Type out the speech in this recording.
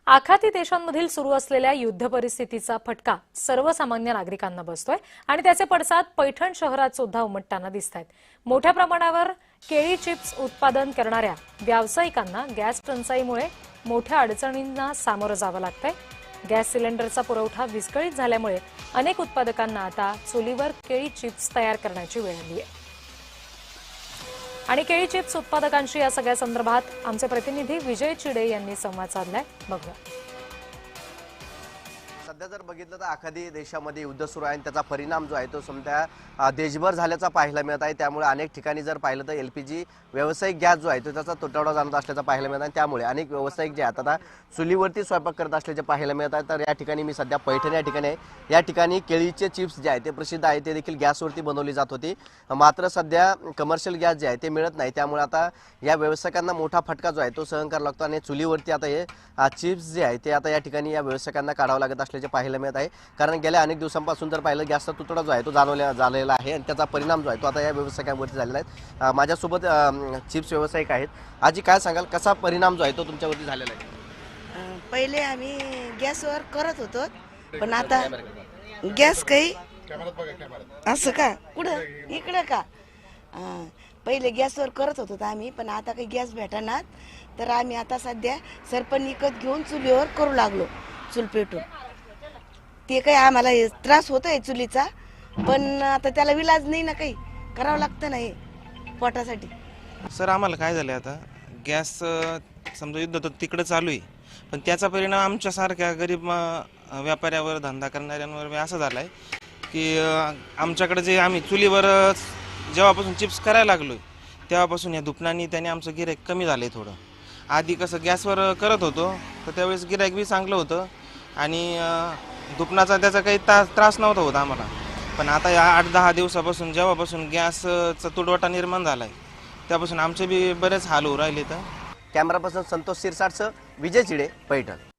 आखाती देशांमधील सुरू असलेल्या युद्ध परिस्थितीचा फटका सर्वसामान्य नागरिकांना बसतोय आणि त्याचे पडसाद पैठण शहरात सुद्धा उमटताना दिसतायत। मोठ्या प्रमाणावर केळी चिप्स उत्पादन करणाऱ्या व्यावसायिकांना गॅस टंचाईमुळे मोठ्या अडचणींना सामोरं जावं लागतंय। गॅस सिलेंडरचा पुरवठा विस्कळीत झाल्यामुळे अनेक उत्पादकांना आता चुलीवर केळी चिप्स तयार करण्याची वेळ आली आहे। आणि केळी चिप्स उत्पादकांशी या सगळ्या संदर्भात आमचे प्रतिनिधी विजय चिडे यांनी संवाद साधलाय, बघूया। सध्या जर बघितलं तर आखाती देशामध्ये युद्ध सुरू आहे आणि त्याचा परिणाम जो आहे तो सध्या देशभर झाल्याचा पाहायला मिळत आहे। त्यामुळे अनेक ठिकाणी जर पाहिलं तर एलपीजी व्यावसायिक गॅस जो आहे तो त्याचा तुटवडा जाणवत असल्याचं पाहायला मिळत आहे। त्यामुळे अनेक व्यावसायिक जे आहेत आता चुलीवरती स्वयंपाक करत असल्याचे पाहायला मिळत आहे। तर या ठिकाणी मी सध्या पैठण या ठिकाणी आहे। या ठिकाणी केळीचे चिप्स जे आहे ते प्रसिद्ध आहे, ते देखील गॅसवरती बनवली जात होती। मात्र सध्या कमर्शियल गॅस जे आहे ते मिळत नाही, त्यामुळे आता या व्यावसायिकांना मोठा फटका जो आहे तो सहन करावा लागतो आणि चुलीवरती आता हे चिप्स जे आहे ते आता या ठिकाणी या व्यावसायिकांना काढावं लागत असल्याचे पाहायला मिळत आहे। कारण गेल्या अनेक दिवसांपासून जर पाहिलं गॅसचा तुटवडा जो आहे तो झालेला आहे आणि त्याचा परिणाम जो आहे तो आता या व्यावसायिकांवरती झालेला आहे। माझ्यासोबत चिप्स व्यावसायिक आहेत। आजी, काय सांगाल, कसा परिणाम जो आहे तो तुमच्यावरती झालेला आहे? पहिले आम्ही गॅसवर करत होतो, पण आता गॅस काही असं का कुठं इकडं का पहिले गॅसवर करत होतो आम्ही, पण आता काही गॅस भेटणार, तर आम्ही आता सध्या सरपण विकत घेऊन चुलीवर करू लागलो, चूल पेटून। ते काही आम्हाला त्रास होतोय चुलीचा, पण आता त्याला विलाज नाही ना, काही करावं लागतं नाही पोटासाठी। सर, आम्हाला काय झालं, आता गॅस समजा युद्ध तर तिकडे चालू आहे, पण त्याचा परिणाम आमच्यासारख्या गरीब व्यापाऱ्यावर, धंदा करणाऱ्यांवर असा झाला आहे की आमच्याकडे जे आम्ही चुलीवर जेव्हापासून चिप्स करायला लागलो तेव्हापासून या दुकानांनी त्याने आमचं गिऱ्हाईक कमी झालं आहे थोडं। आधी कसं गॅसवर करत होतो तर त्यावेळेस गिऱ्हाईक बी चांगलं होतं आणि दुकानाचा त्याचा काही त्रास नव्हता होत आम्हाला। पण आता या 8-10 दिवसापासून जेव्हापासून गॅसचा तुटवडा निर्माण झाला आहे त्यापासून आमचे बी बरेच हाल होऊ राहिले। तर कॅमेरा पर्सन संतोष शिरसाटसह विजय चिडे, पैठण।